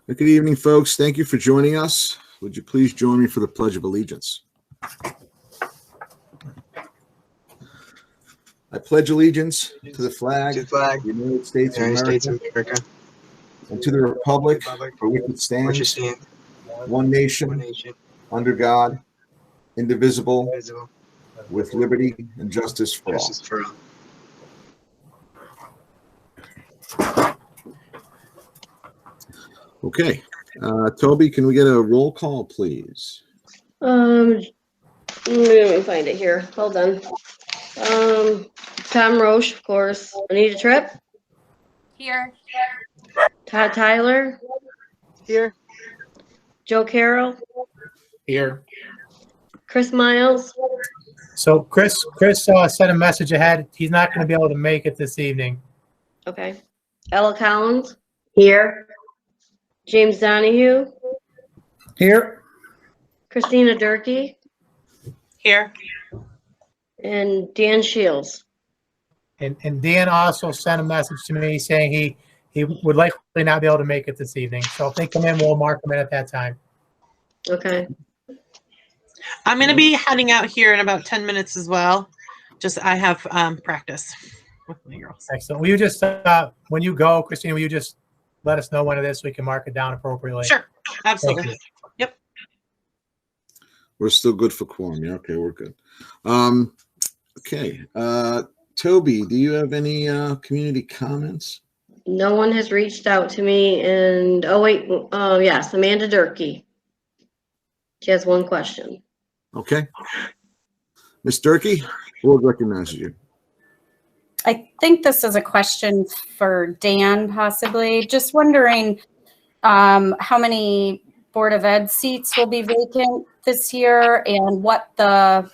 Good evening, folks. Thank you for joining us. Would you please join me for the Pledge of Allegiance? I pledge allegiance to the flag of the United States of America, and to the republic for which it stands, one nation, under God, indivisible, with liberty and justice for all. Okay. Toby, can we get a roll call, please? Let me find it here. Hold on. Tom Roche, of course. Anita Tripp. Here. Todd Tyler. Here. Joe Carroll. Here. Chris Miles. So Chris sent a message ahead. He's not going to be able to make it this evening. Okay. Ella Collins. Here. James Donahue. Here. Christina Durkee. Here. And Dan Shields. And Dan also sent a message to me saying he would likely not be able to make it this evening. So if they come in, we'll mark them in at that time. Okay. I'm going to be heading out here in about 10 minutes as well. Just I have practice with my girls. Excellent. Will you just, when you go, Christina, will you just let us know when it is so we can mark it down appropriately? Sure. Absolutely. Yep. We're still good for quorum. Yeah, okay, we're good. Okay. Toby, do you have any community comments? No one has reached out to me. And, oh, wait. Yes, Amanda Durkee. She has one question. Okay. Ms. Durkee, we'll recognize you. I think this is a question for Dan, possibly. Just wondering how many Board of Ed seats will be vacant this year and what the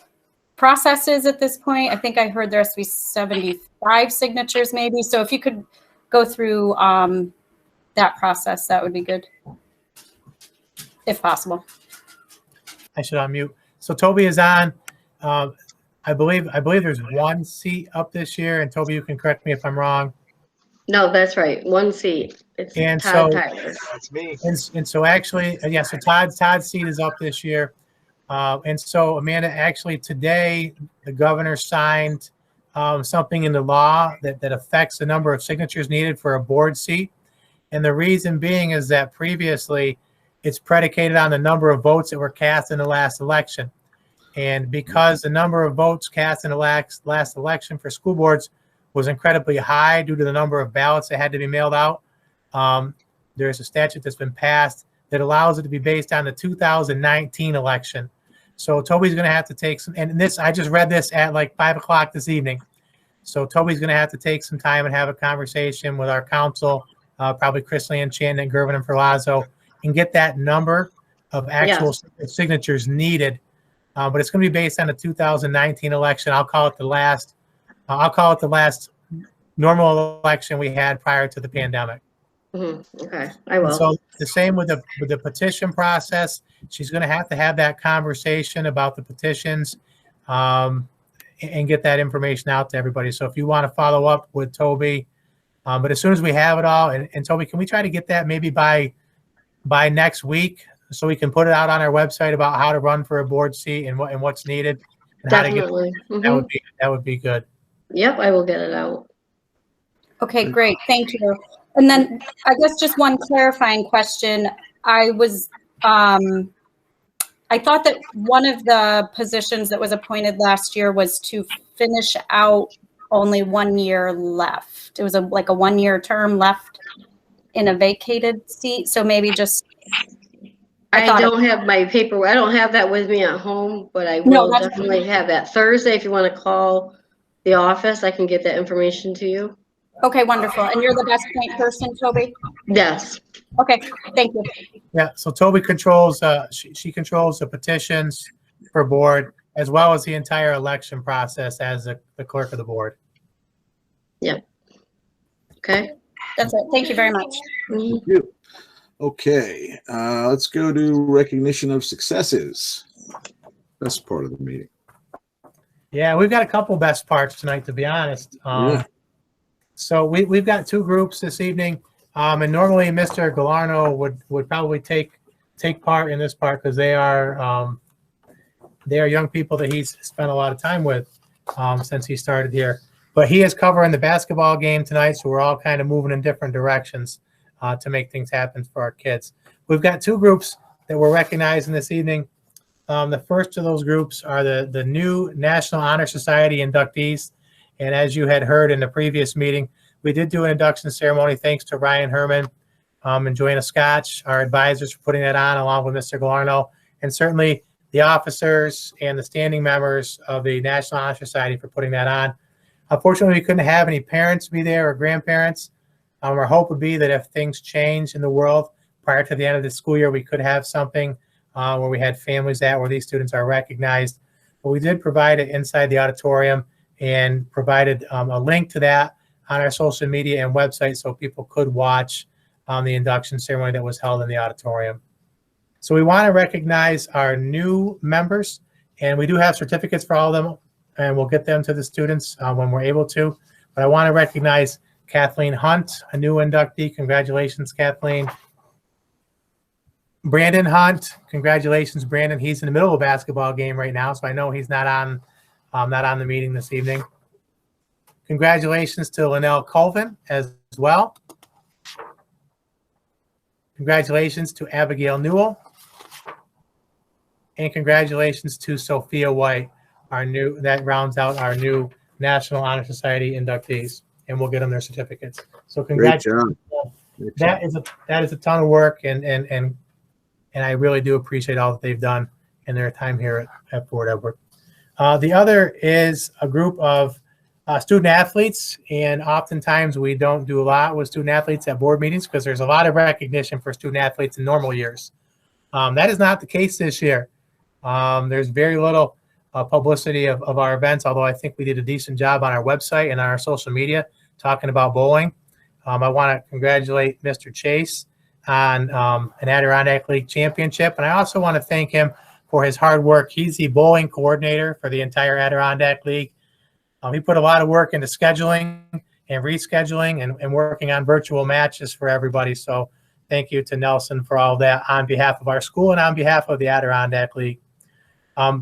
process is at this point. I think I heard there has to be 75 signatures maybe. So if you could go through that process, that would be good, if possible. I should unmute. So Toby is on. I believe there's one seat up this year, and Toby, you can correct me if I'm wrong. No, that's right. One seat. It's And Todd so- Tyler. That's me. And so actually, yeah, so Todd's seat is up this year. And so Amanda, actually today, the governor signed something in the law that affects the number of signatures needed for a board seat. And the reason being is that previously it's predicated on the number of votes that were cast in the last election. And because the number of votes cast in the last election for school boards was incredibly high due to the number of ballots that had to be mailed out, there's a statute that's been passed that allows it to be based on the 2019 election. So Toby's going to have to take some, and this, I just read this at like 5 o'clock this evening. So Toby's going to have to take some time and have a conversation with our council, probably Chris Chan and Gervin and Ferlazzo, and get that number of actual signatures needed. But it's going to be based on the 2019 election. I'll call it the last normal election we had prior to the pandemic. Mm-hmm. Okay, I will. And so the same with the petition process. She's going to have that conversation about the petitions and get that information out to everybody. So if you want to follow up with Toby, but as soon as we have it all, and Toby, can we try to get that maybe by next week so we can put it out on our website about how to run for a board seat and what's needed and Definitely. how to get that would be good. Yep, I will get it out. Okay, great. Thank you. And then I guess just one clarifying question. I thought that one of the positions that was appointed last year was to finish out only 1 year left. It was like a 1 year term left in a vacated seat. So maybe just. I don't have my paper. I don't have that with me at home, but I will definitely have that Thursday. If you want to call the office, I can get that information to you. Okay, wonderful. And you're the best point person, Toby? Yes. Okay, thank you. Yeah, so Toby controls, she controls the petitions for board as well as the entire election process as the clerk of the board. Yeah. Okay. That's it. Thank you very much. Thank you. Okay, let's go to recognition of successes. Best part of the meeting. Yeah, we've got a couple best parts tonight, to be honest. So we've got two groups this evening. And normally Mr. Galarno would probably take part in this part because they are young people that he's spent a lot of time with since he started here. But he is covering the basketball game tonight, so we're all kind of moving in different directions to make things happen for our kids. We've got two groups that we're recognizing this evening. The first of those groups are the new National Honor Society inductees. And as you had heard in the previous meeting, we did do an induction ceremony thanks to Ryan Herman and Joanna Scotch, our advisors, for putting that on, along with Mr. Galarno, and certainly the officers and the standing members of the National Honor Society for putting that on. Unfortunately, we couldn't have any parents be there or grandparents. Our hope would be that if things change in the world prior to the end of the school year, we could have something where we had families where these students are recognized. But we did provide it inside the auditorium and provided a link to that on our social media and website so people could watch the induction ceremony that was held in the auditorium. So we want to recognize our new members, and we do have certificates for all of them, and we'll get them to the students when we're able to. But I want to recognize Kathleen Hunt, a new inductee. Congratulations, Kathleen. Brandon Hunt, congratulations, Brandon. He's in the middle of a basketball game right now, so I know he's not on the meeting this evening. Congratulations to Linnell Colvin as well. Congratulations to Abigail Newell. And congratulations to Sophia White, that rounds out our new National Honor Society inductees, and we'll get them their certificates. So congratulations. That is a ton of work, and I really do appreciate all that they've done in their time here at Fort Edward. The other is a group of student athletes, and oftentimes we don't do a lot with student athletes at board meetings because there's a lot of recognition for student athletes in normal years. That is not the case this year. There's very little publicity of our events, although I think we did a decent job on our website and on our social media talking about bowling. I want to congratulate Mr. Chase on an Adirondack League championship, and I also want to thank him for his hard work. He's the bowling coordinator for the entire Adirondack League. He put a lot of work into scheduling and rescheduling and working on virtual matches for everybody. So thank you to Nelson for all that on behalf of our school and on behalf of the Adirondack League.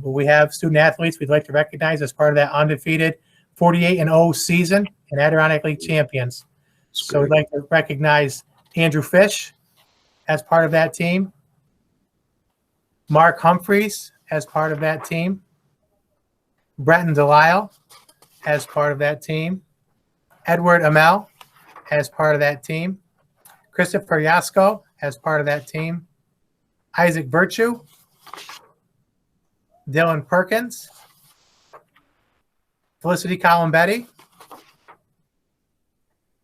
We have student athletes we'd like to recognize as part of that undefeated 48-0 season and Adirondack League champions. So we'd like to recognize Andrew Fish as part of that team, Mark Humphreys as part of that team, Brenton Delisle as part of that team, Edward Amell as part of that team, Christopher Yasko as part of that team, Isaac Virtue, Dylan Perkins, Felicity Columbetti,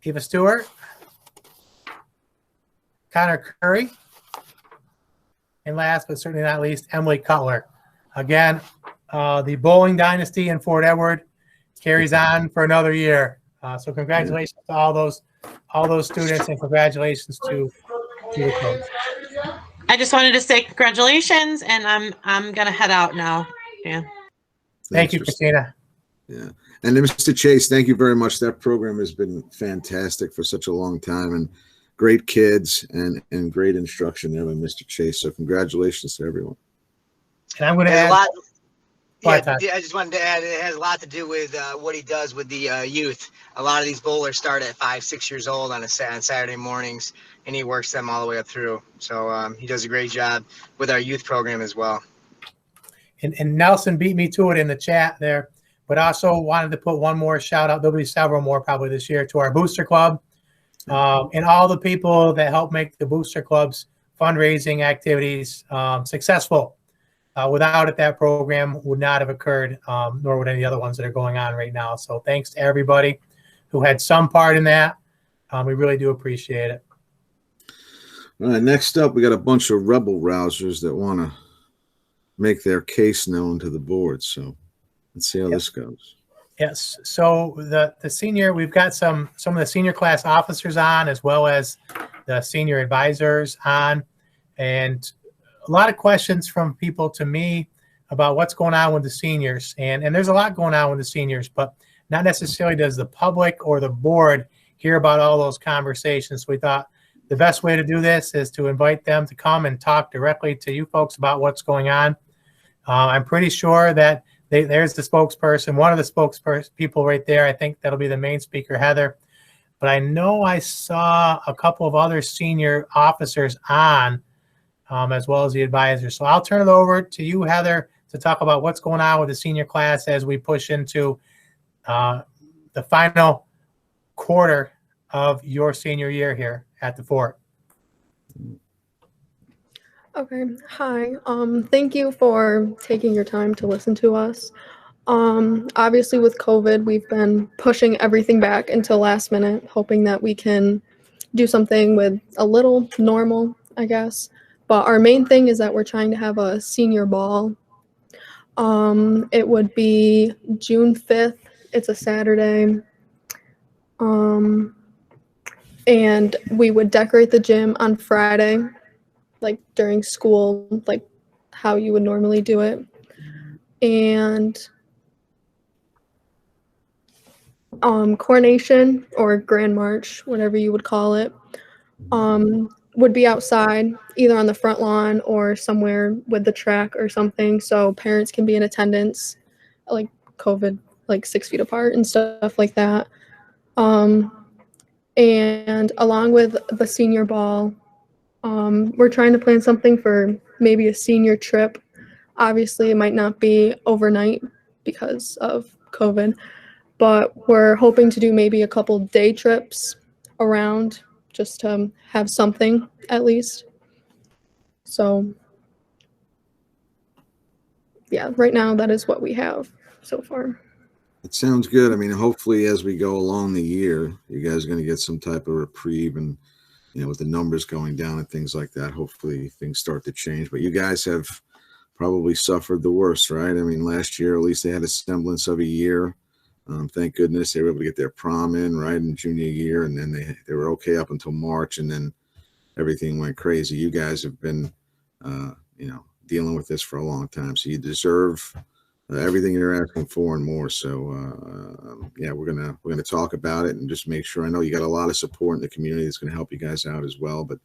Eva Stewart, Connor Curry, and last but certainly not least, Emily Cutler. Again, the bowling dynasty in Fort Edward carries on for another year. So congratulations to all those students, and congratulations to the coach. I just wanted to say congratulations, and I'm gonna head out now. Yeah. Thank you, Christina. Yeah. And then Mr. Chase, thank you very much. That program has been fantastic for such a long time, and great kids and great instruction there with Mr. Chase. So congratulations to everyone. And I'm going to add I just wanted to add, it has a lot to do with what he does with the youth. A lot of these bowlers start at 5-6 years old on Saturday mornings, and he works them all the way up through. So he does a great job with our youth program as well. And Nelson beat me to it in the chat there, but also wanted to put one more shout out. There'll be several more probably this year to our Booster Club and all the people that help make the Booster Club's fundraising activities successful. Without it, that program would not have occurred, nor would any other ones that are going on right now. So thanks to everybody who had some part in that. We really do appreciate it. All right, next up, we got a bunch of rebel rousers that want to make their case known to the board. So let's see how this goes. Yes. So the senior, we've got some of the senior class officers on, as well as the senior advisors on, and a lot of questions from people to me about what's going on with the seniors. And there's a lot going on with the seniors, but not necessarily does the public or the board hear about all those conversations. So we thought the best way to do this is to invite them to come and talk directly to you folks about what's going on. I'm pretty sure that there's the spokesperson, one of the people right there. I think that'll be the main speaker, Heather. But I know I saw a couple of other senior officers on, as well as the advisors. So I'll turn it over to you, Heather, to talk about what's going on with the senior class as we push into the final quarter of your senior year here at the fort. Okay. Hi. Thank you for taking your time to listen to us. Obviously with COVID, we've been pushing everything back until last minute, hoping that we can do something with a little normal, I guess. But our main thing is that we're trying to have a senior ball. It would be June 5th. It's a Saturday. And we would decorate the gym on Friday, like during school, like how you would normally do it. And coronation or grand march, whatever you would call it, would be outside, either on the front lawn or somewhere with the track or something, so parents can be in attendance, like COVID, like 6 feet apart and stuff like that. And along with the senior ball, we're trying to plan something for maybe a senior trip. Obviously, it might not be overnight because of COVID, but we're hoping to do maybe a couple day trips around just to have something at least. So yeah, right now that is what we have so far. It sounds good. I mean, hopefully as we go along the year, you guys are going to get some type of reprieve, and with the numbers going down and things like that, hopefully things start to change. But you guys have probably suffered the worst, right? I mean, last year, at least they had a semblance of a year. Thank goodness they were able to get their prom in right in junior year, and then they were okay up until March, and then everything went crazy. You guys have been, dealing with this for a long time, so you deserve everything you're asking for and more. So yeah, we're gonna talk about it and just make sure. I know you got a lot of support in the community that's going to help you guys out as well, but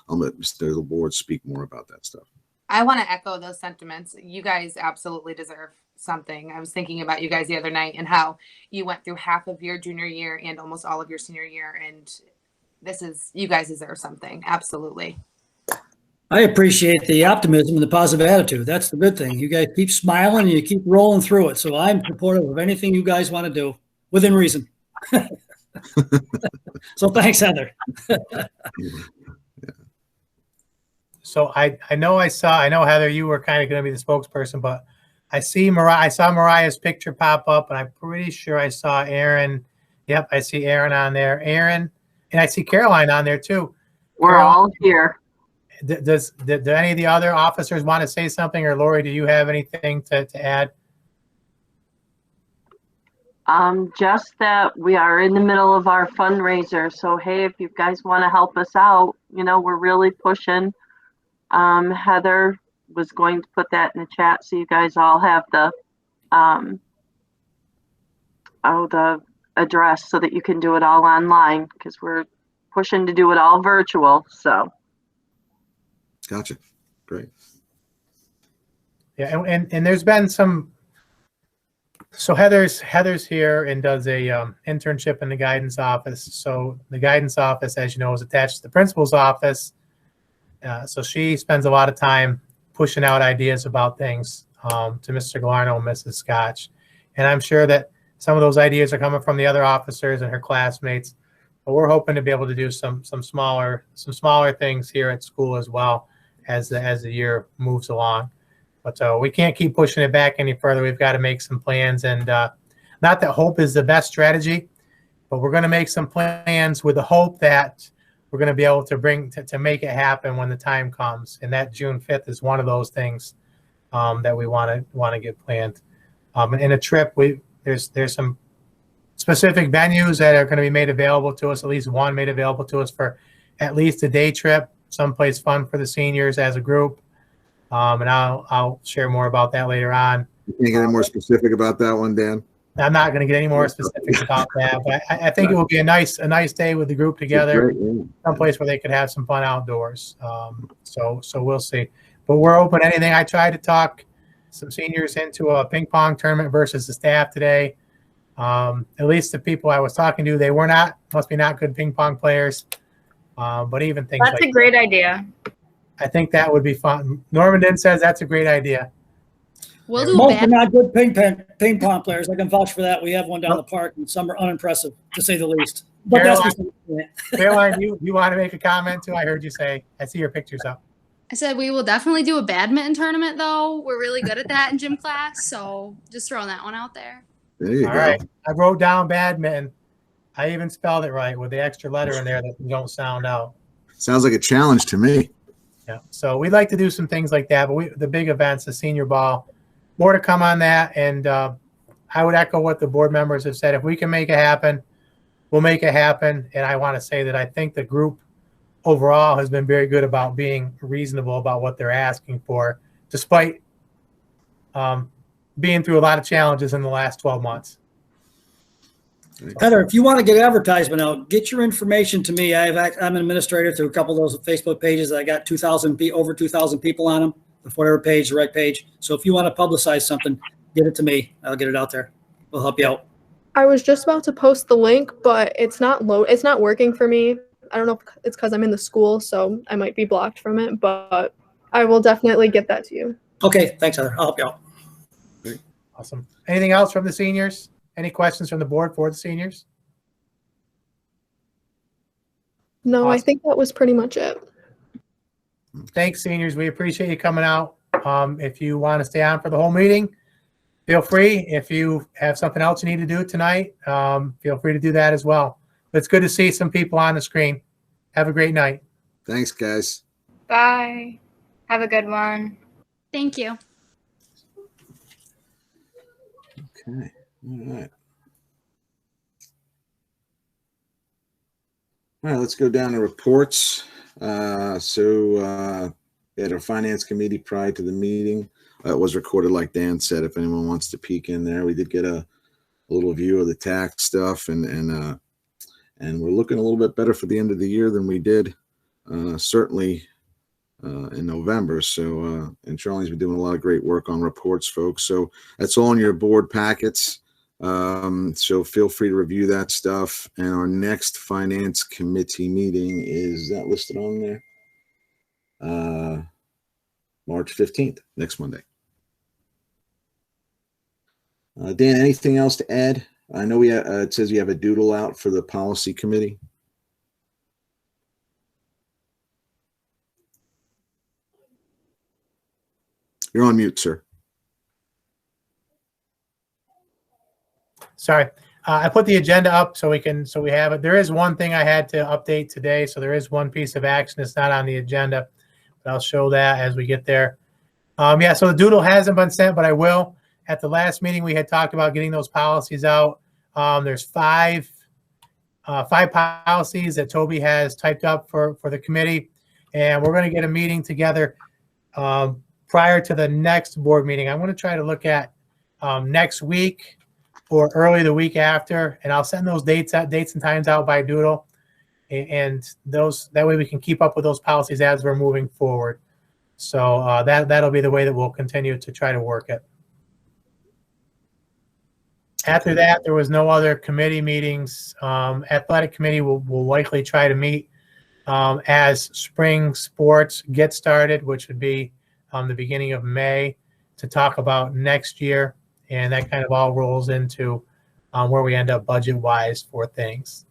I'll let Mr. LeBoard speak more about that stuff. I want to echo those sentiments. You guys absolutely deserve something. I was thinking about you guys the other night and how you went through half of your junior year and almost all of your senior year, and you guys deserve something. Absolutely. I appreciate the optimism and the positive attitude. That's the good thing. You guys keep smiling and you keep rolling through it. So I'm supportive of anything you guys want to do within reason. So thanks, Heather. So I know Heather, you were kind of going to be the spokesperson, but I saw Mariah's picture pop up, and I'm pretty sure I saw Aaron. Yep, I see Aaron on there. Aaron, and I see Caroline on there too. We're all here. Do any of the other officers want to say something, or Lori, do you have anything to add? Just that we are in the middle of our fundraiser. So, hey, if you guys want to help us out, we're really pushing. Heather was going to put that in the chat so you guys all have the address so that you can do it all online, because we're pushing to do it all virtual. So gotcha. Great. Yeah, and there's been some. So Heather's here and does a internship in the guidance office. So the guidance office, as you know, is attached to the principal's office. So she spends a lot of time pushing out ideas about things to Mr. Glarno and Mrs. Scotch. And I'm sure that some of those ideas are coming from the other officers and her classmates. But we're hoping to be able to do some smaller things here at school as well as the year moves along. But we can't keep pushing it back any further. We've got to make some plans, and not that hope is the best strategy, but we're going to make some plans with the hope that we're going to be able to make it happen when the time comes. And that June 5th is one of those things that we want to get planned. In a trip, there's some specific venues that are going to be made available to us, at least one made available to us for at least a day trip, someplace fun for the seniors as a group. And I'll share more about that later on. You can't get any more specific about that one, Dan? I'm not going to get any more specifics about that, but I think it will be a nice day with the group together, someplace where they could have some fun outdoors. So we'll see. But we're open to anything. I tried to talk some seniors into a ping pong tournament versus the staff today. At least the people I was talking to, they must be not good ping pong players. But even things that's a great idea. I think that would be fun. Norman says that's a great idea. We'll do Most are not good ping pong players. I can vouch for that. We have one down the park, and some are unimpressive, to say the least. But Caroline, you want to make a comment too? I heard you say. I see your pictures up. I said we will definitely do a badminton tournament, though. We're really good at that in gym class, so just throwing that one out there. There you All go. right. I wrote down badminton. I even spelled it right with the extra letter in there that you don't sound out. Sounds like a challenge to me. Yeah. So we'd like to do some things like that, but the big events, the senior ball, more to come on that. And I would echo what the board members have said. If we can make it happen, we'll make it happen. And I want to say that I think the group overall has been very good about being reasonable about what they're asking for, despite being through a lot of challenges in the last 12 months. Heather, if you want to get advertisement out, get your information to me. I'm an administrator through a couple of those Facebook pages. I got over 2,000 people on them. The whatever page, the right page. So if you want to publicize something, get it to me. I'll get it out there. We'll help you out. I was just about to post the link, but it's not working for me. I don't know if it's because I'm in the school, so I might be blocked from it, but I will definitely get that to you. Okay, thanks, Heather. I'll help you out. Awesome. Anything else from the seniors? Any questions from the board for the seniors? No, Awesome. I think that was pretty much it. Thanks, seniors. We appreciate you coming out. If you want to stay on for the whole meeting, feel free. If you have something else you need to do tonight, feel free to do that as well. But it's good to see some people on the screen. Have a great night. Thanks, guys. Bye. Have a good one. Thank you. Okay. All right. All right, let's go down to reports. We had our finance committee prior to the meeting. It was recorded, like Dan said, if anyone wants to peek in there. We did get a little view of the tax stuff, and we're looking a little bit better for the end of the year than we did certainly in November. So, and Charlie's been doing a lot of great work on reports, folks. So that's all in your board packets. So feel free to review that stuff. And our next finance committee meeting is that listed on there? March 15th, next Monday. Dan, anything else to add? I know it says you have a doodle out for the policy committee. You're on mute, sir. Sorry. I put the agenda up so we have it. There is one thing I had to update today. So there is one piece of action that's not on the agenda, but I'll show that as we get there. Yeah, so the doodle hasn't been sent, but I will. At the last meeting, we had talked about getting those policies out. There's five policies that Toby has typed up for the committee, and we're going to get a meeting together prior to the next board meeting. I'm going to try to look at next week or early the week after, and I'll send those dates and times out by doodle, and that way we can keep up with those policies as we're moving forward. So that'll be the way that we'll continue to try to work it. After that, there was no other committee meetings. Athletic committee will likely try to meet as spring sports get started, which would be the beginning of May, to talk about next year. And that kind of all rolls into where we end up budget-wise for things.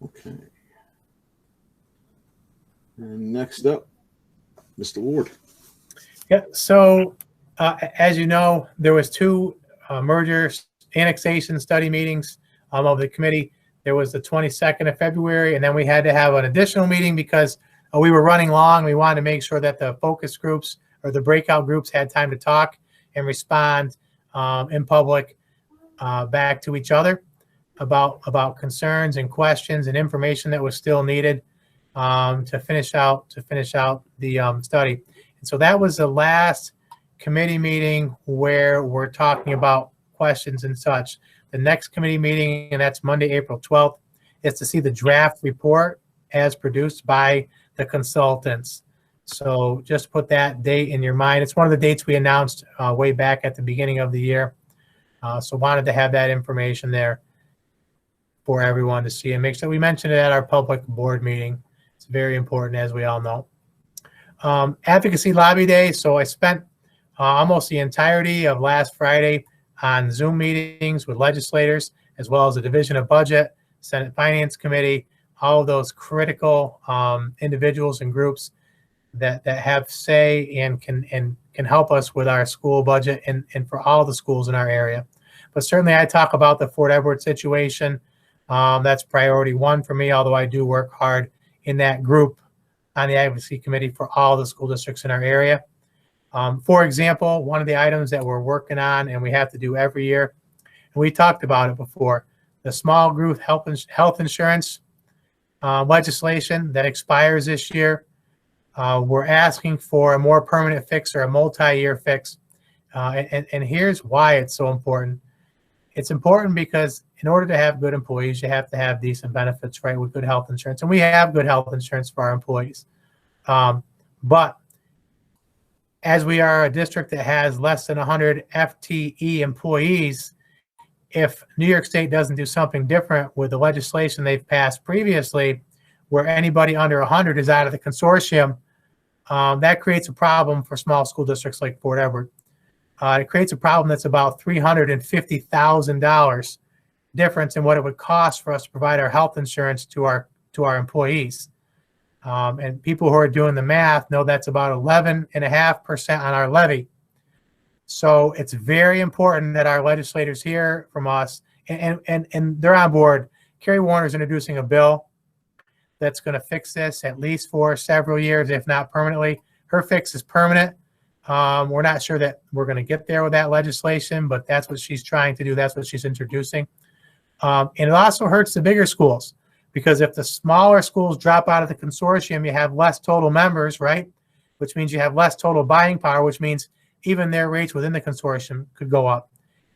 Okay. And next up, Mr. Ward. Yeah, so as you know, there was two merger annexation study meetings of the committee. There was the 22nd of February, and then we had to have an additional meeting because we were running long. We wanted to make sure that the focus groups or the breakout groups had time to talk and respond in public back to each other about concerns and questions and information that was still needed to finish out the study. And so that was the last committee meeting where we're talking about questions and such. The next committee meeting, and that's Monday, April 12th, is to see the draft report as produced by the consultants. So just put that date in your mind. It's one of the dates we announced way back at the beginning of the year. So wanted to have that information there for everyone to see, and make sure we mention it at our public board meeting. It's very important, as we all know. Advocacy Lobby Day. So I spent almost the entirety of last Friday on Zoom meetings with legislators, as well as the Division of Budget, Senate Finance Committee, all of those critical individuals and groups that have say and can help us with our school budget and for all the schools in our area. But certainly I talk about the Fort Edward situation. That's priority one for me, although I do work hard in that group on the Advocacy Committee for all the school districts in our area. For example, one of the items that we're working on and we have to do every year, and we talked about it before, the small group health insurance legislation that expires this year. We're asking for a more permanent fix or a multi-year fix. And here's why it's so important. It's important because in order to have good employees, you have to have decent benefits, right, with good health insurance. And we have good health insurance for our employees. But as we are a district that has less than 100 FTE employees, if New York State doesn't do something different with the legislation they've passed previously, where anybody under 100 is out of the consortium, that creates a problem for small school districts like Fort Edward. It creates a problem that's about $350,000 difference in what it would cost for us to provide our health insurance to our employees. And people who are doing the math know that's about 11.5% on our levy. So it's very important that our legislators hear from us, and they're on board. Carrie Warner's introducing a bill that's going to fix this at least for several years, if not permanently. Her fix is permanent. We're not sure that we're going to get there with that legislation, but that's what she's trying to do. That's what she's introducing. And it also hurts the bigger schools, because if the smaller schools drop out of the consortium, you have less total members, right? Which means you have less total buying power, which means even their rates within the consortium could go up.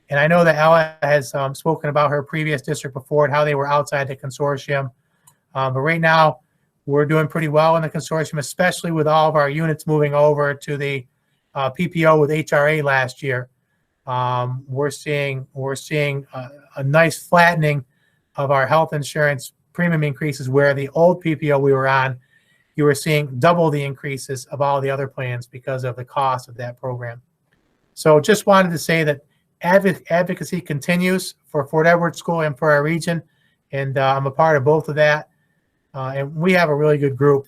And I know that Ella has spoken about her previous district before and how they were outside the consortium. But right now, we're doing pretty well in the consortium, especially with all of our units moving over to the PPO with HRA last year. We're seeing a nice flattening of our health insurance premium increases, where the old PPO we were on, you were seeing double the increases of all the other plans because of the cost of that program. So just wanted to say that advocacy continues for Fort Edward School and for our region, and I'm a part of both of that. And we have a really good group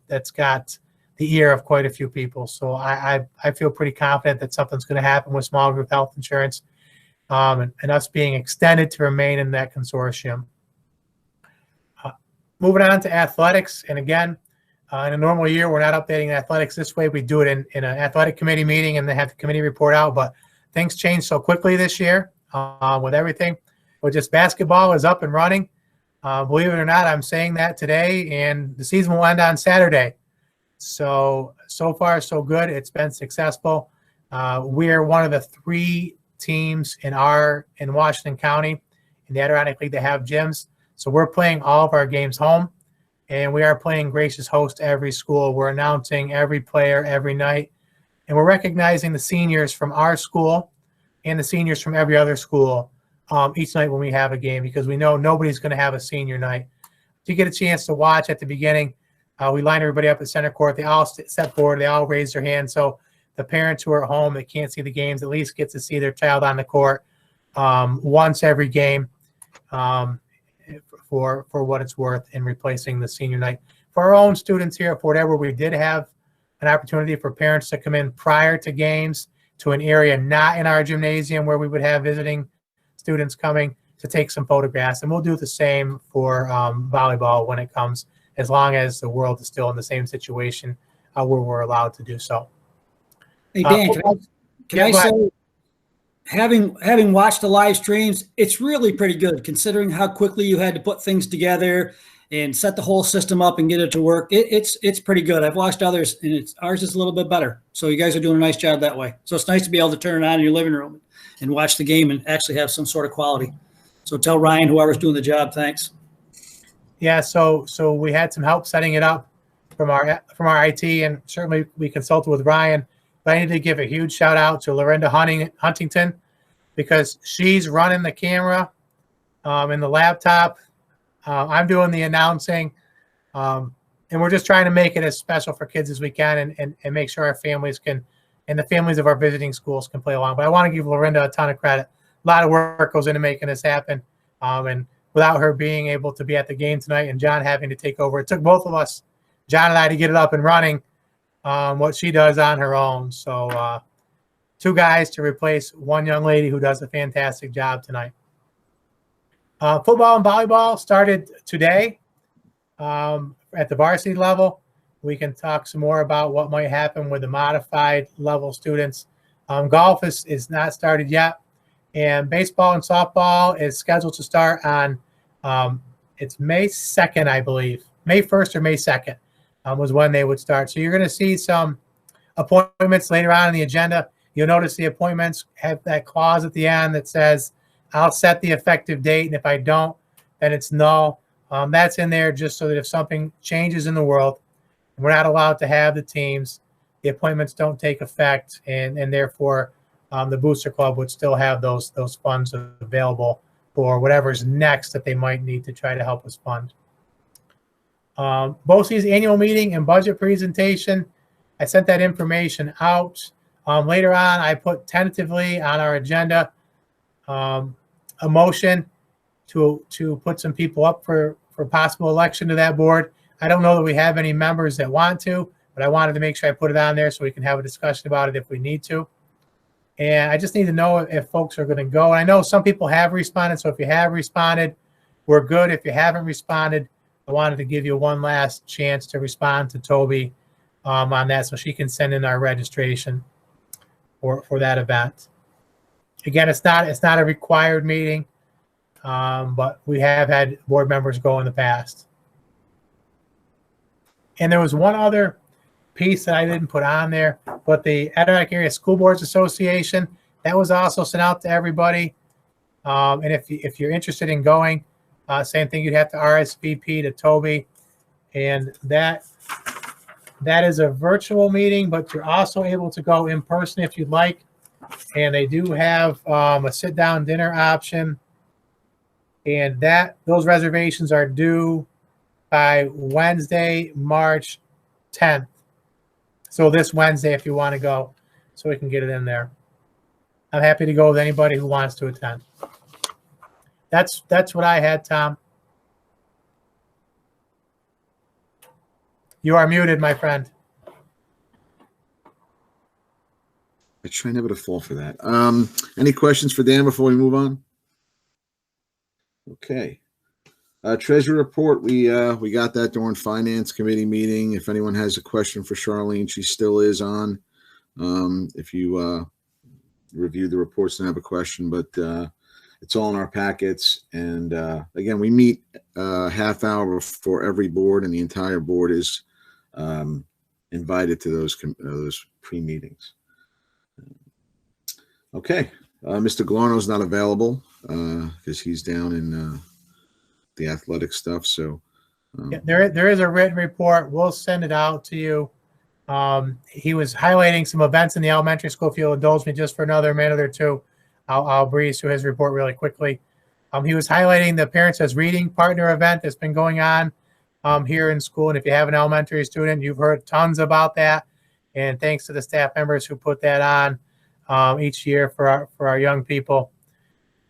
that's got the ear of quite a few people. So I feel pretty confident that something's going to happen with small group health insurance, and us being extended to remain in that consortium. Moving on to athletics, and again, in a normal year, we're not updating athletics this way. We do it in an athletic committee meeting and then have the committee report out, but things change so quickly this year with everything. But just basketball is up and running. Believe it or not, I'm saying that today, and the season will end on Saturday. So far, so good. It's been successful. We're one of the 3 teams in Washington County in the Adirondack League that have gyms. So we're playing all of our games home, and we are playing gracious host to every school. We're announcing every player every night, and we're recognizing the seniors from our school and the seniors from every other school each night when we have a game, because we know nobody's going to have a senior night. If you get a chance to watch at the beginning, we line everybody up at center court. They all step forward. They all raise their hand. So the parents who are at home that can't see the games at least get to see their child on the court once every game. For what it's worth in replacing the senior night. For our own students here at Fort Edward, we did have an opportunity for parents to come in prior to games to an area not in our gymnasium where we would have visiting students coming to take some photographs. And we'll do the same for volleyball when it comes, as long as the world is still in the same situation where we're allowed to do so. Hey, Dan, can I say, having watched the live streams, it's really pretty good considering how quickly you had to put things together and set the whole system up and get it to work. It's pretty good. I've watched others, and ours is a little bit better. So you guys are doing a nice job that way. So it's nice to be able to turn it on in your living room and watch the game and actually have some sort of quality. So tell Ryan, whoever's doing the job, thanks. Yeah, so we had some help setting it up from our IT, and certainly we consulted with Ryan. But I need to give a huge shout out to Lorinda Huntington, because she's running the camera and the laptop. I'm doing the announcing, and we're just trying to make it as special for kids as we can, and make sure our families can, and the families of our visiting schools can play along. But I want to give Lorinda a ton of credit. A lot of work goes into making this happen, and without her being able to be at the game tonight and John having to take over, it took both of us, John and I, to get it up and running, what she does on her own. So 2 guys to replace 1 young lady who does a fantastic job tonight. Football and volleyball started today at the varsity level. We can talk some more about what might happen with the modified level students. Golf is not started yet. And baseball and softball is scheduled to start on, it's May 2nd, I believe. May 1st or May 2nd was when they would start. So you're going to see some appointments later on in the agenda. You'll notice the appointments have that clause at the end that says, I'll set the effective date, and if I don't, then it's null. That's in there just so that if something changes in the world, we're not allowed to have the teams, the appointments don't take effect, and therefore the Booster Club would still have those funds available for whatever's next that they might need to try to help us fund. BOCE's annual meeting and budget presentation, I sent that information out. Later on, I put tentatively on our agenda a motion to put some people up for possible election to that board. I don't know that we have any members that want to, but I wanted to make sure I put it on there so we can have a discussion about it if we need to. And I just need to know if folks are going to go. And I know some people have responded, so if you have responded, we're good. If you haven't responded, I wanted to give you one last chance to respond to Toby on that so she can send in our registration for that event. Again, it's not a required meeting, but we have had board members go in the past. And there was one other piece that I didn't put on there, but the Adirondack Area School Boards Association, that was also sent out to everybody. And if you're interested in going, same thing, you'd have to RSVP to Toby. And that is a virtual meeting, but you're also able to go in person if you'd like. And they do have a sit-down dinner option, and those reservations are due by Wednesday, March 10th. So this Wednesday, if you want to go, so we can get it in there. I'm happy to go with anybody who wants to attend. That's what I had, Tom. You are muted, my friend. I try never to fall for that. Any questions for Dan before we move on? Okay. Treasury report, we got that during Finance Committee meeting. If anyone has a question for Charlene, she still is on. If you review the reports and have a question, but it's all in our packets. And again, we meet half hour for every board, and the entire board is invited to those pre-meetings. Okay, Mr. Glarno's not available because he's down in the athletic stuff. So yeah, there is a written report. We'll send it out to you. He was highlighting some events in the elementary school. If you'll indulge me just for another minute or two, I'll breeze through his report really quickly. He was highlighting the Parents as Reading Partner event that's been going on here in school. And if you have an elementary student, you've heard tons about that. And thanks to the staff members who put that on each year for our young people.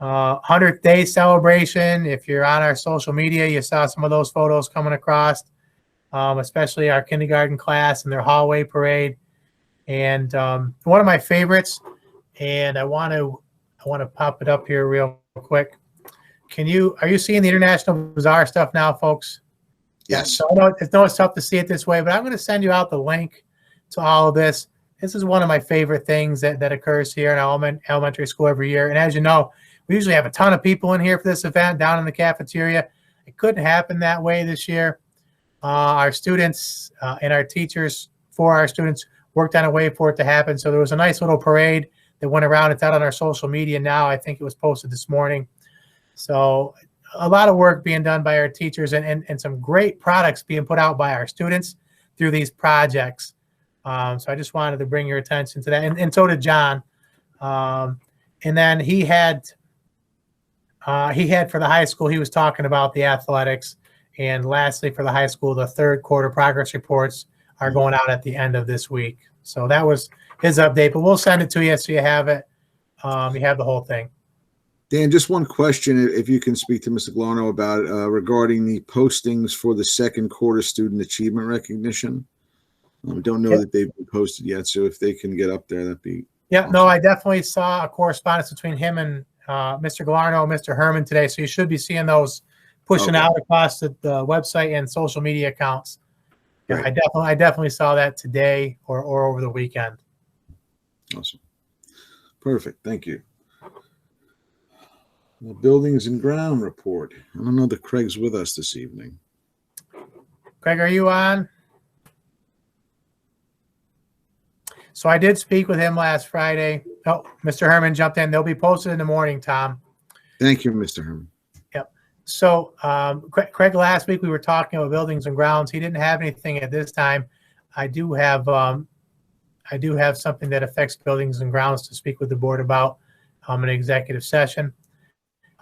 100th day celebration. If you're on our social media, you saw some of those photos coming across, especially our kindergarten class and their hallway parade. And one of my favorites, and I want to pop it up here real quick. Are you seeing the International Bazaar stuff now, folks? Yes. So I know it's tough to see it this way, but I'm going to send you out the link to all of this. This is one of my favorite things that occurs here in elementary school every year. And as you know, we usually have a ton of people in here for this event down in the cafeteria. It couldn't happen that way this year. Our students and our teachers for our students worked on a way for it to happen. So there was a nice little parade that went around. It's out on our social media now. I think it was posted this morning. So a lot of work being done by our teachers and some great products being put out by our students through these projects. So I just wanted to bring your attention to that. And so did John. And then he had for the high school, he was talking about the athletics. And lastly, for the high school, the third quarter progress reports are going out at the end of this week. So that was his update, but we'll send it to you so you have it. You have the whole thing. Dan, just one question, if you can speak to Mr. Glarno about it, regarding the postings for the second quarter student achievement recognition. We don't know that they've been posted yet, so if they can get up there, that'd be awesome. No, I definitely saw a correspondence between him and Mr. Glarno, Mr. Herman today, so you should be seeing those pushing out across the website and social media accounts. Yeah, right. I definitely saw that today or over the weekend. Awesome. Perfect. Thank you. The buildings and ground report. I don't know that Craig's with us this evening. Craig, are you on? So I did speak with him last Friday. Oh, Mr. Herman jumped in. They'll be posted in the morning, Tom. Thank you, Mr. Herman. Yep. So Craig, last week we were talking about buildings and grounds. He didn't have anything at this time. I do have something that affects buildings and grounds to speak with the board about an executive session,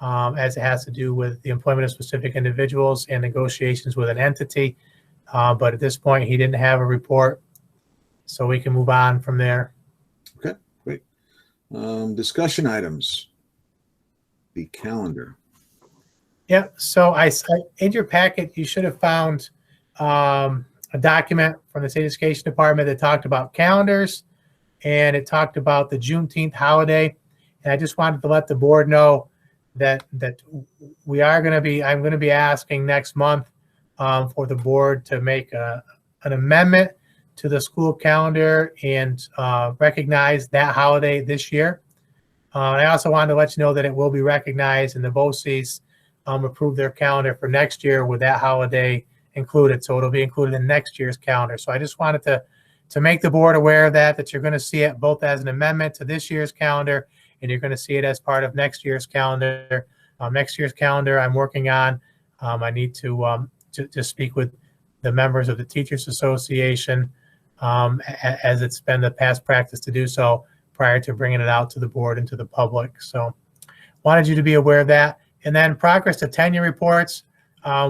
as it has to do with the employment of specific individuals and negotiations with an entity. But at this point, he didn't have a report, so we can move on from there. Okay, great. Discussion items. The calendar. Yeah, so in your packet, you should have found a document from the State Education Department that talked about calendars, and it talked about the Juneteenth holiday. And I just wanted to let the board know that we are going to be, I'm going to be asking next month for the board to make an amendment to the school calendar and recognize that holiday this year. I also wanted to let you know that it will be recognized, and the BOCES approved their calendar for next year with that holiday included. So it'll be included in next year's calendar. So I just wanted to make the board aware of that you're going to see it both as an amendment to this year's calendar, and you're going to see it as part of next year's calendar. Next year's calendar I'm working on. I need to speak with the members of the Teachers Association, as it's been the past practice to do so prior to bringing it out to the board and to the public. So wanted you to be aware of that. And then progress to tenure reports.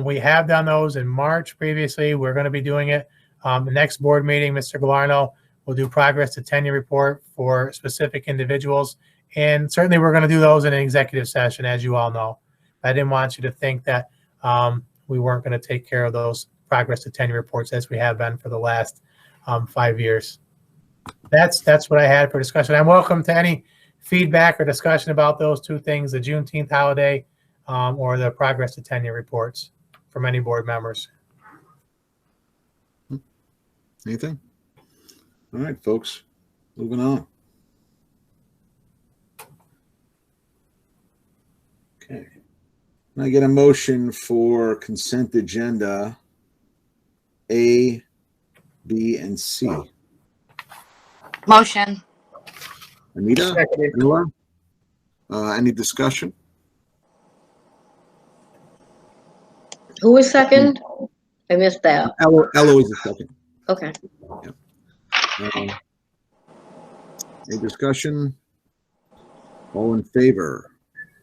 We have done those in March previously. We're going to be doing it. The next board meeting, Mr. Glarno will do progress to tenure report for specific individuals. And certainly we're going to do those in an executive session, as you all know. I didn't want you to think that we weren't going to take care of those progress to tenure reports as we have been for the last 5 years. That's what I had for discussion. I'm welcome to any feedback or discussion about those two things, the Juneteenth holiday or the progress to tenure reports from any board members. Anything? All right, folks, moving on. Okay. Can I get a motion for consent agenda A, B, and C? Motion. Anita? Anyone? Any discussion? Who was second? I missed that. Ella was the second. Okay. Yeah. Any discussion? All in favor?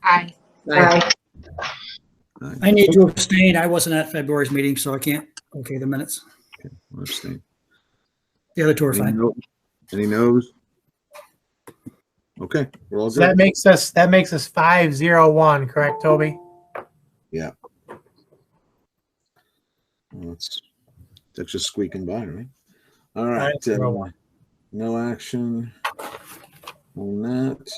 Aye. Aye. I need to abstain. I wasn't at February's meeting, so I can't. Okay, the minutes. Okay, I'll abstain. The other two are fine. Any no's? Okay, we're all good. So that makes us 5-0-1, correct, Toby? Yeah. Well, that's just squeaking by, right? All right. No action on that.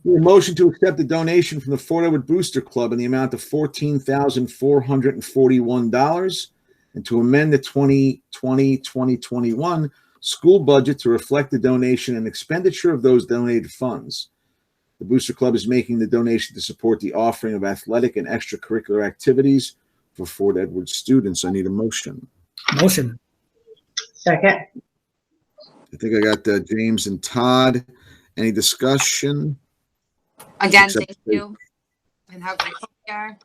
A motion to accept the donation from the Fort Edward Booster Club in the amount of $14,441 and to amend the 2020-2021 school budget to reflect the donation and expenditure of those donated funds. The Booster Club is making the donation to support the offering of athletic and extracurricular activities for Fort Edward students. I need a motion. Motion. Second. I think I got James and Todd. Any discussion? Again, thank you. And how grateful we are.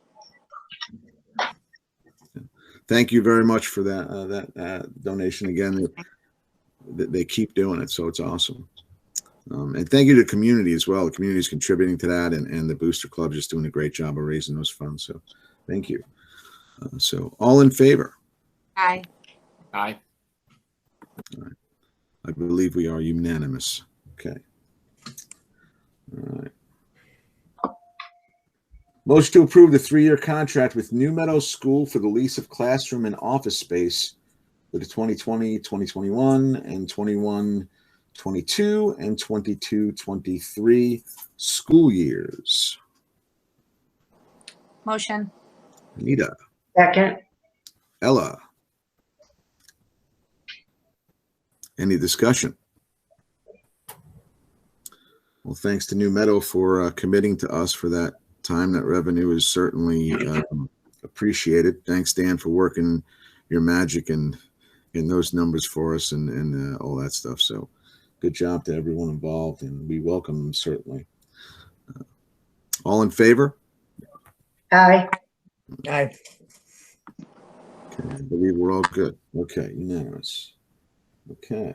Thank you very much for that donation. Again, they keep doing it, so it's awesome. And thank you to the community as well. The community is contributing to that, and the Booster Club is doing a great job of raising those funds. So thank you. So all in favor? Aye. Aye. All right. I believe we are unanimous. Okay. All right. Motion to approve the 3-year contract with New Meadows School for the lease of classroom and office space for the 2020, 2021, and 21-22 and 22-23 school years. Motion. Anita. Second. Ella. Any discussion? Well, thanks to New Meadow for committing to us for that time. That revenue is certainly appreciated. Thanks, Dan, for working your magic and in those numbers for us and all that stuff. So good job to everyone involved, and we welcome them certainly. All in favor? Aye. Aye. Okay, I believe we're all good. Okay, unanimous. Okay.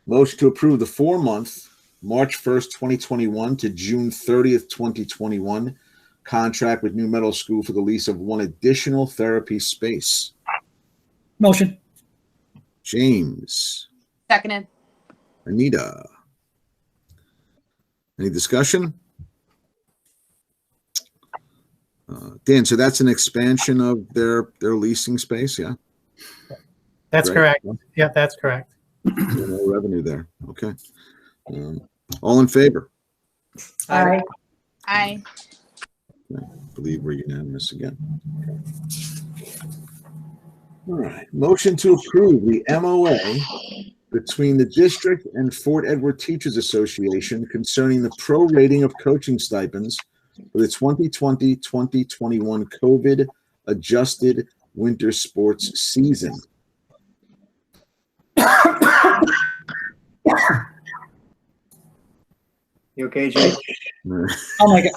Motion to approve the 4-month, March 1st, 2021 to June 30th, 2021 contract with New Meadows School for the lease of 1 additional therapy space. Motion. James. Seconded. Anita. Any discussion? Dan, so that's an expansion of their leasing space, yeah? That's Right. correct. Yeah, that's correct. So no revenue there. Okay. All in favor? Aye. Aye. I believe we're unanimous again. All right. Motion to approve the MOA between the district and Fort Edward Teachers Association concerning the prorating of coaching stipends for the 2020-2021 COVID-adjusted winter sports season. You okay, Jake? Oh my God.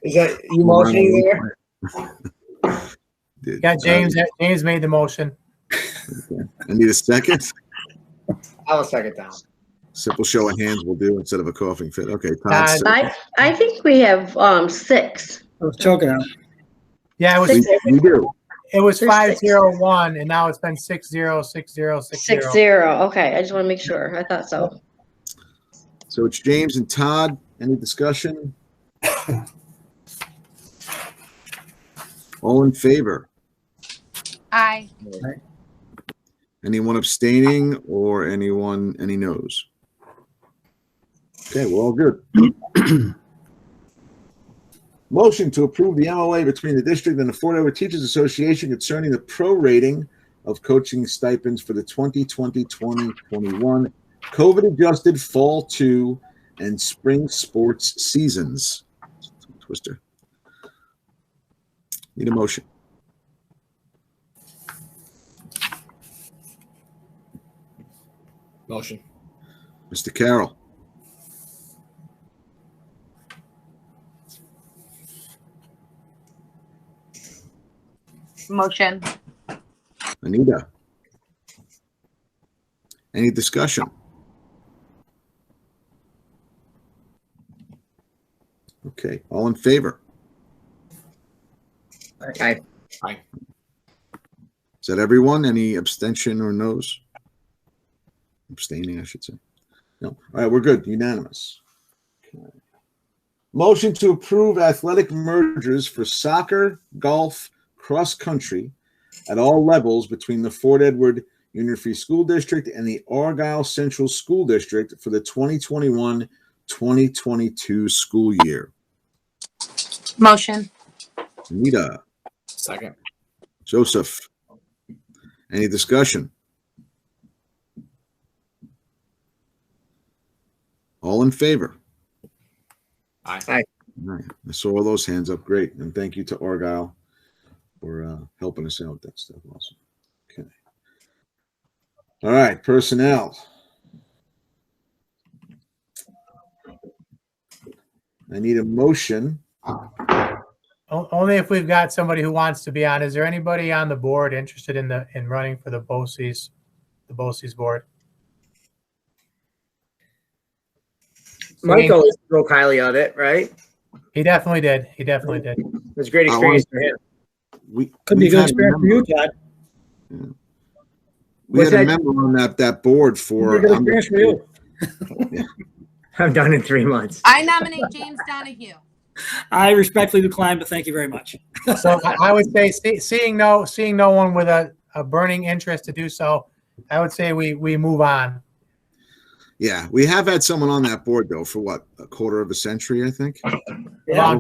Is that you motioning there? Yeah, James. James made the motion. Okay. I need a second. I'll second that. Simple show of hands will do instead of a coughing fit. Okay, Todd. I think we have 6. I was choking on it. Yeah, it was. We do. It was There's 501, and now it's been 606060. 60. Okay, I just want to make sure. I thought so. So it's James and Todd. Any discussion? All in favor? Aye. Anyone abstaining or any noes? Okay, we're all good. Motion to approve the MOA between the district and the Fort Edward Teachers Association concerning the prorating of coaching stipends for the 2020-2021 COVID-adjusted fall 2 and spring sports seasons. Twister. Need a motion. Motion. Mr. Carroll. Motion. Anita. Any discussion? Okay, all in favor? Aye. Aye. Is that everyone? Any abstention or no's? Abstaining, I should say. No. All right, we're good. Unanimous. Okay. Motion to approve athletic mergers for soccer, golf, cross country at all levels between the Fort Edward Union Free School District and the Argyle Central School District for the 2021-2022 school year. Motion. Anita. Second. Joseph. Any discussion? All in favor? Aye. All right. I saw all those hands up. Great. And thank you to Argyle for helping us out with that stuff. Awesome. Okay. All right. Personnel. I need a motion. Only if we've got somebody who wants to be on. Is there anybody on the board interested in running for the BOCES board? Michael spoke highly of it, right? He definitely did. He definitely did. It was a great experience for him. Could be a good experience for you, Todd. Yeah. We had a member on that board for. Good experience for you. Yeah. I'm done in 3 months. I nominate James Donahue. I respectfully decline, but thank you very much. So I would say, seeing no one with a burning interest to do so, I would say we move on. Yeah, we have had someone on that board though for what, a quarter of a century, I think. Yeah,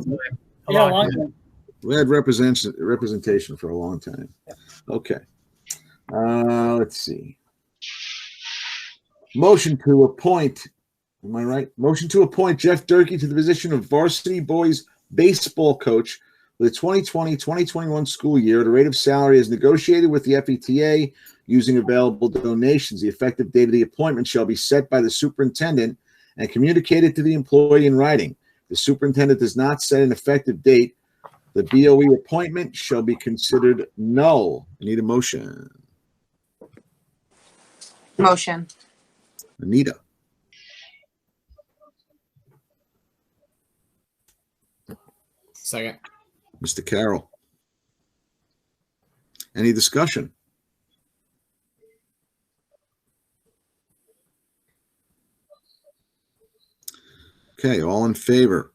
a long time. We had representation for a long time. Okay. Let's see. Motion to appoint. Am I right? Motion to appoint Jeff Durkee to the position of varsity boys baseball coach for the 2020-2021 school year at a rate of salary as negotiated with the FETA using available donations. The effective date of the appointment shall be set by the superintendent and communicated to the employee in writing. The superintendent does not set an effective date. The BOE appointment shall be considered null. I need a motion. Motion. Anita. Second. Mr. Carroll. Any discussion? Okay, all in favor?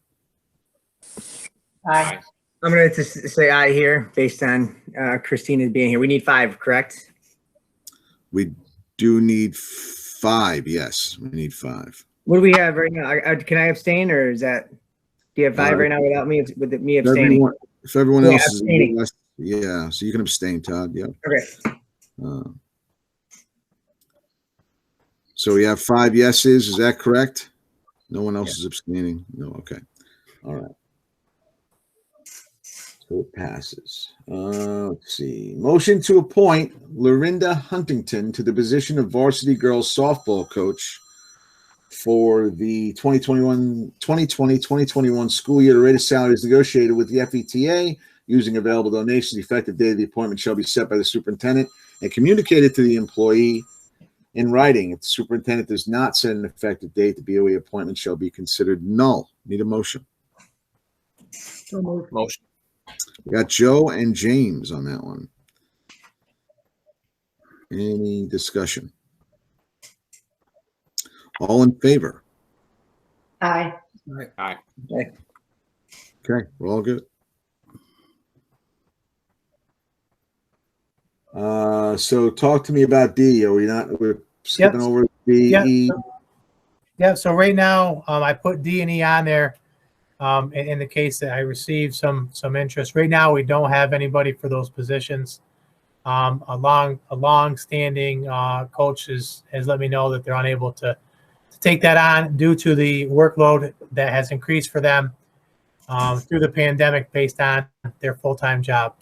Aye. I'm going to just say aye here based on Christina being here. We need 5, correct? We do need 5. Yes, we need 5. What do we have right now? Can I abstain, or is that? Do you have 5 right now without me? With me abstaining? If everyone else is abstaining. Yeah, so you can abstain, Todd. Yep. Okay. So we have 5 yeses. Is that correct? No one else is abstaining. No. Okay. All right. So it passes. Let's see. Motion to appoint Lorinda Huntington to the position of varsity girls softball coach for the 2020-2021 school year. The rate of salary is negotiated with the FETA using available donations. The effective date of the appointment shall be set by the superintendent and communicated to the employee in writing. If the superintendent does not set an effective date, the BOE appointment shall be considered null. Need a motion. Motion. We got Joe and James on that one. Any discussion? All in favor? Aye. Aye. Okay, we're all good. So talk to me about D. Are we not? We're skipping over D. Yep. E. Yeah. So right now, I put D and E on there in the case that I received some interest. Right now, we don't have anybody for those positions. A long-standing coach has let me know that they're unable to take that on due to the workload that has increased for them through the pandemic based on their full-time job.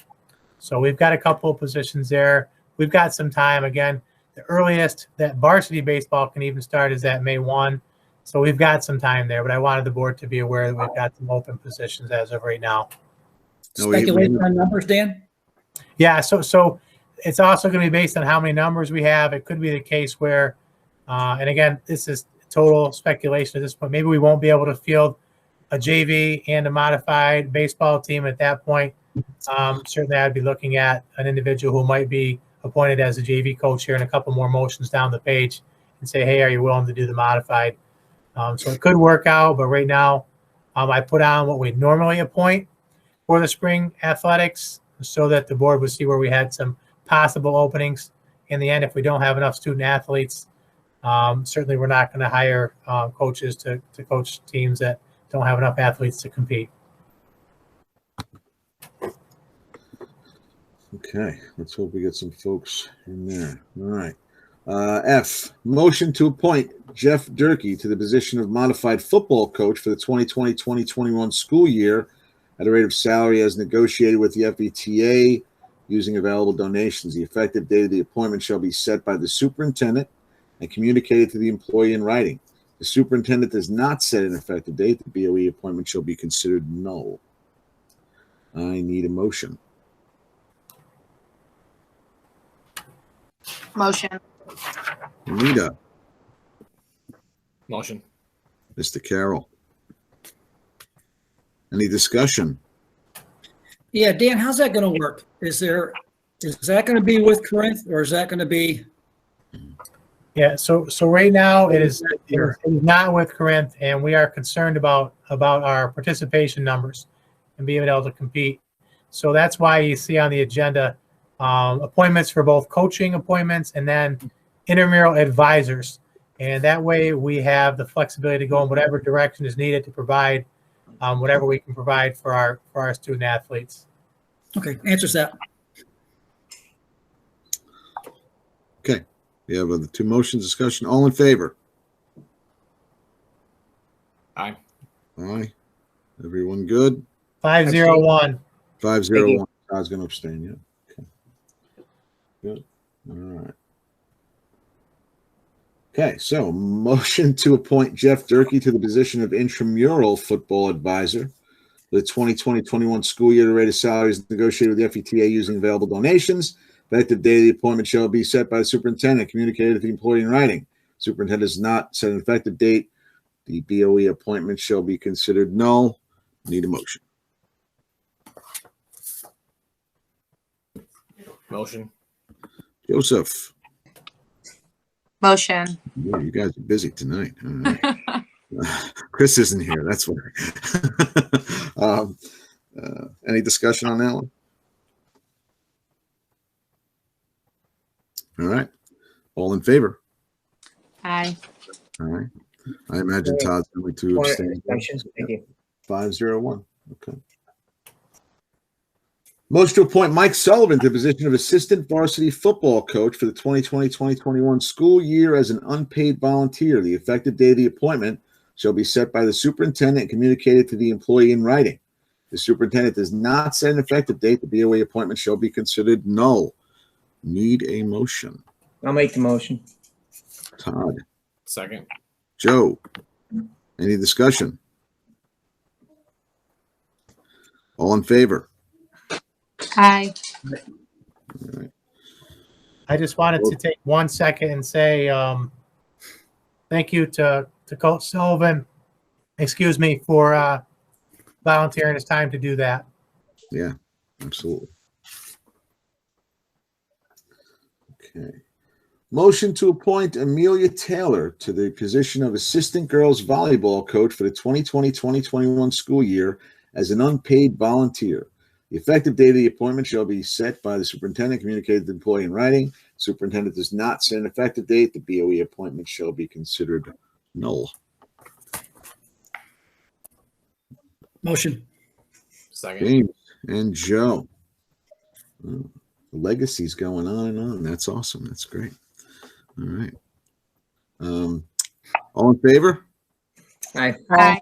So we've got a couple of positions there. We've got some time. Again, the earliest that varsity baseball can even start is at May 1. So we've got some time there, but I wanted the board to be aware that we've got some open positions as of right now. Speculation on numbers, Dan? Yeah, so it's also going to be based on how many numbers we have. It could be the case where, and again, this is total speculation at this point. Maybe we won't be able to field a JV and a modified baseball team at that point. Certainly, I'd be looking at an individual who might be appointed as a JV coach here and a couple more motions down the page and say, hey, are you willing to do the modified? So it could work out, but right now I put on what we normally appoint for the spring athletics so that the board would see where we had some possible openings. In the end, if we don't have enough student athletes, certainly we're not going to hire coaches to coach teams that don't have enough athletes to compete. Okay, let's hope we get some folks in there. All right. F, motion to appoint Jeff Durkee to the position of modified football coach for the 2020-2021 school year at a rate of salary as negotiated with the FETA using available donations. The effective date of the appointment shall be set by the superintendent and communicated to the employee in writing. The superintendent does not set an effective date. The BOE appointment shall be considered null. I need a motion. Motion. Anita. Motion. Mr. Carroll. Any discussion? Yeah, Dan, how's that going to work? Is that going to be with Corinth, or is that going to be? Yeah, so right now it is not with Corinth, and we are concerned about our participation numbers and being able to compete. So that's why you see on the agenda appointments for both coaching appointments and then intramural advisors. And that way we have the flexibility to go in whatever direction is needed to provide whatever we can provide for our student athletes. Okay, answers that. Okay, we have the two motions discussion. All in favor? Aye. Aye. Everyone good? 501. 501. I was going to abstain. Yeah. Okay. Good. All right. Okay, so motion to appoint Jeff Durkee to the position of intramural football advisor for the 2020-21 school year. The rate of salary is negotiated with the FETA using available donations. Effective date of the appointment shall be set by the superintendent, communicated to the employee in writing. Superintendent does not set an effective date. The BOE appointment shall be considered null. Need a motion. Motion. Joseph. Motion. Yeah, you guys are busy tonight. All right. Chris isn't here. That's why. Any discussion on that one? All right. All in favor? Aye. All right. I imagine Todd's going to abstain. Thank you. 501. Okay. Motion to appoint Mike Sullivan to the position of assistant varsity football coach for the 2020-2021 school year as an unpaid volunteer. The effective date of the appointment shall be set by the superintendent and communicated to the employee in writing. The superintendent does not set an effective date. The BOE appointment shall be considered null. Need a motion. I'll make the motion. Todd. Second. Joe. Any discussion? All in favor? Aye. All right. I just wanted to take 1 second and say thank you to Coach Sullivan, for volunteering his time to do that. Yeah, absolutely. Okay. Motion to appoint Amelia Taylor to the position of assistant girls volleyball coach for the 2020-2021 school year as an unpaid volunteer. The effective date of the appointment shall be set by the superintendent, communicated to the employee in writing. Superintendent does not set an effective date. The BOE appointment shall be considered null. Motion. Second. James and Joe. The legacy's going on and on. That's awesome. That's great. All right. All in favor? Aye. Aye.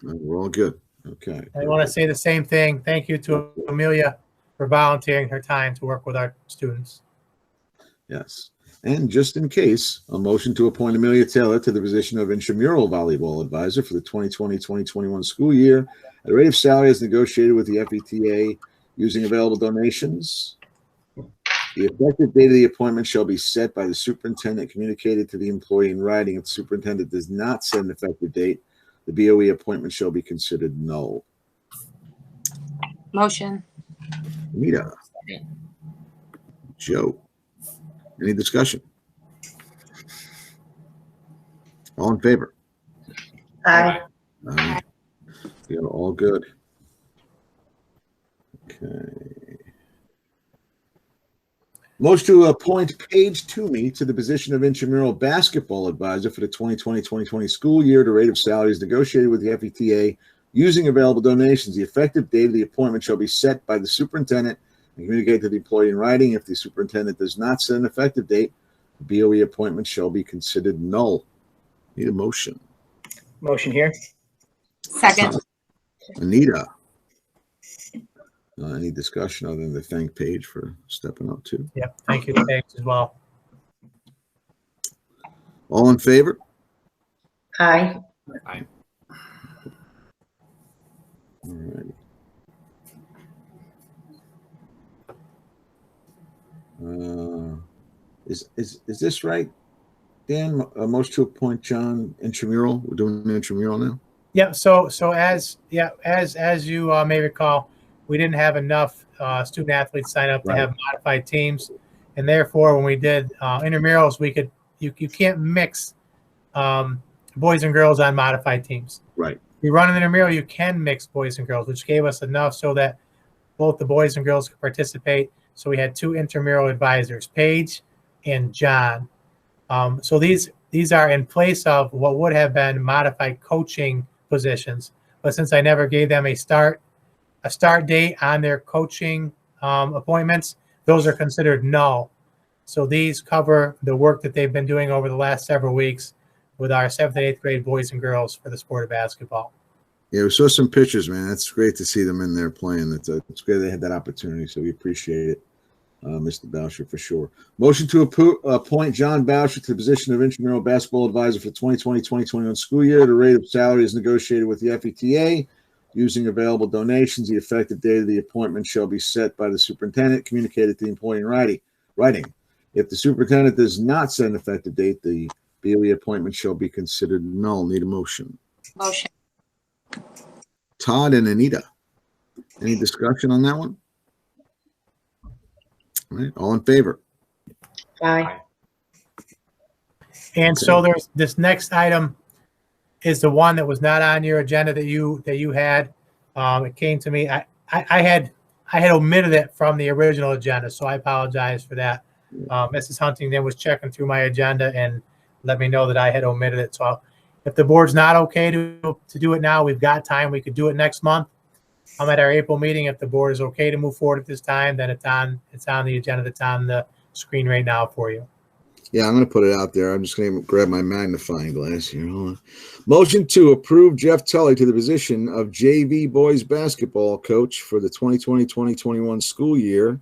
We're all good. Okay. I want to say the same thing. Thank you to Amelia for volunteering her time to work with our students. Yes. And just in case, a motion to appoint Amelia Taylor to the position of intramural volleyball advisor for the 2020-2021 school year at a rate of salary as negotiated with the FETA using available donations. The effective date of the appointment shall be set by the superintendent, communicated to the employee in writing. If the superintendent does not set an effective date, the BOE appointment shall be considered null. Motion. Anita. Joe. Any discussion? All in favor? Aye. Aye. We are all good. Okay. Motion to appoint Paige Toomey to the position of intramural basketball advisor for the 2020-2020 school year at a rate of salaries negotiated with the FETA using available donations. The effective date of the appointment shall be set by the superintendent and communicated to the employee in writing. If the superintendent does not set an effective date, BOE appointment shall be considered null. Need a motion. Motion here. Second. Anita. Any discussion other than to thank Paige for stepping up too? Yep. Thank you, Paige, as well. All in favor? Aye. Aye. All right. Is this right, Dan? Motion to appoint John intramural. We're doing an intramural now. Yeah. So as you may recall, we didn't have enough student athletes sign up to have modified teams, and therefore, when we did intramurals, you can't mix boys and girls on modified teams. Right. If you run an intramural, you can mix boys and girls, which gave us enough so that both the boys and girls could participate. So we had 2 intramural advisors, Paige and John. So these are in place of what would have been modified coaching positions. But since I never gave them a start date on their coaching appointments, those are considered null. So these cover the work that they've been doing over the last several weeks with our 7th and 8th grade boys and girls for the sport of basketball. Yeah, we saw some pictures, man. It's great to see them in there playing. It's great they had that opportunity, so we appreciate it, Mr. Boucher, for sure. Motion to appoint John Boucher to the position of intramural basketball advisor for the 2020-2021 school year. The rate of salary is negotiated with the FETA using available donations. The effective date of the appointment shall be set by the superintendent, communicated to the employee in writing. If the superintendent does not set an effective date, the BOE appointment shall be considered null. Need a motion. Motion. Todd and Anita. Any discussion on that one? All right. All in favor? Aye. And so there's this next item is the one that was not on your agenda that you had. It came to me. I had omitted it from the original agenda, so I apologize for that. Mrs. Huntington was checking through my agenda and let me know that I had omitted it. So if the board's not okay to do it now, we've got time. We could do it next month. I'm at our April meeting. If the board is okay to move forward at this time, then it's on the agenda that's on the screen right now for you. Yeah, I'm going to put it out there. I'm just going to grab my magnifying glass here. Hold on. Motion to approve Jeff Tully to the position of JV boys basketball coach for the 2020-2021 school year.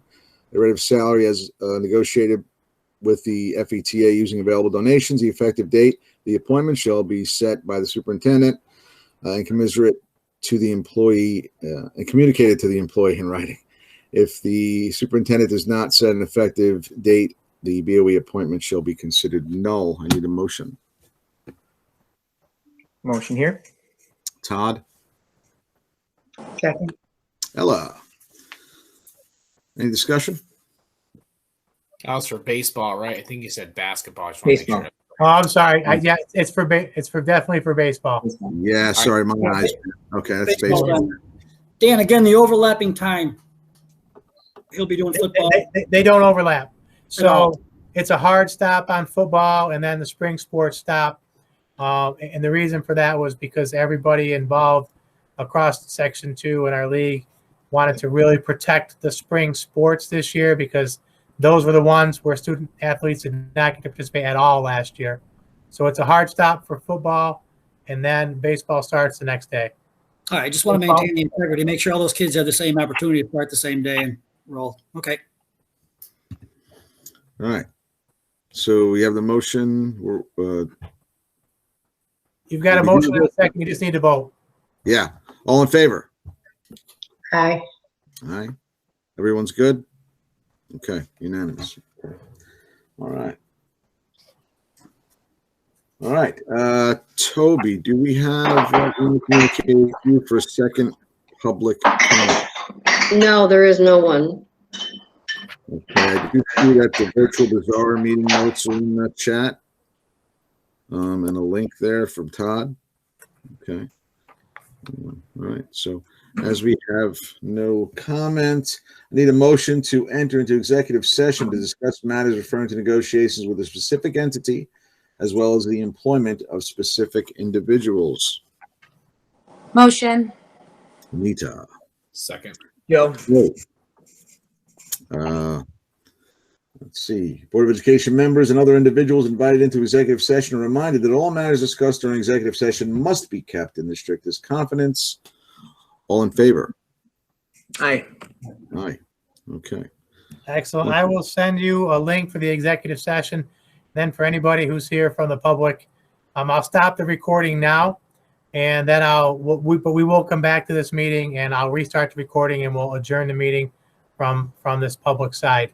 The rate of salary as negotiated with the FETA using available donations. The effective date, the appointment shall be set by the superintendent and commiserate to the employee and communicated to the employee in writing. If the superintendent does not set an effective date, the BOE appointment shall be considered null. I need a motion. Motion here. Todd. Second. Ella. Any discussion? That was for baseball, right? I think you said basketball. I just want to make sure. Oh, I'm sorry. Yeah, it's for definitely for baseball. Yeah, sorry, my eyes. Okay, that's baseball. Dan, again, the overlapping time. He'll be doing football. They don't overlap. So it's a hard stop on football and then the spring sports stop. And the reason for that was because everybody involved across Section 2 in our league wanted to really protect the spring sports this year because those were the ones where student athletes did not get to participate at all last year. So it's a hard stop for football, and then baseball starts the next day. All right, I just want to maintain the integrity, make sure all those kids have the same opportunity to start the same day and roll. Okay. All right. So we have the motion. You've got a motion in a second. You just need to vote. Yeah. All in favor? Aye. Aye. Everyone's good? Okay. Unanimous. All right. All right. Toby, do we have communicated with you for a second public comment? No, there is no one. Okay. I do see that the virtual Bazaar meeting notes are in the chat. And a link there from Todd. Okay. All right. So as we have no comment, I need a motion to enter into executive session to discuss matters referring to negotiations with a specific entity, as well as the employment of specific individuals. Motion. Anita. Second. Joe. Let's see. Board of Education members and other individuals invited into executive session are reminded that all matters discussed during executive session must be kept in the strictest confidence. All in favor? Aye. Aye. Okay. Excellent. I will send you a link for the executive session. Then for anybody who's here from the public, I'll stop the recording now, and then we will come back to this meeting, and I'll restart the recording, and we'll adjourn the meeting from this public side.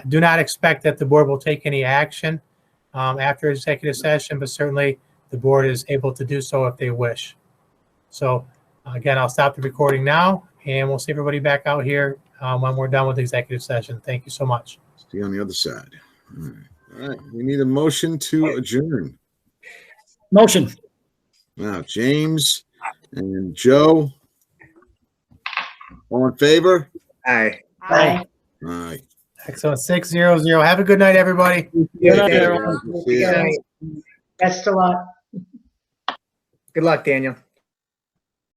Do not expect that the board will take any action after executive session, but certainly the board is able to do so if they wish. So again, I'll stop the recording now, and we'll see everybody back out here when we're done with the executive session. Thank you so much. See you on the other side. All right. We need a motion to adjourn. Motion. Now, James and Joe. All in favor? Aye. Aye. Aye. Excellent. 6-0-0. Have a good night, everybody. Good night, everyone. See ya. Best of luck. Good luck, Daniel.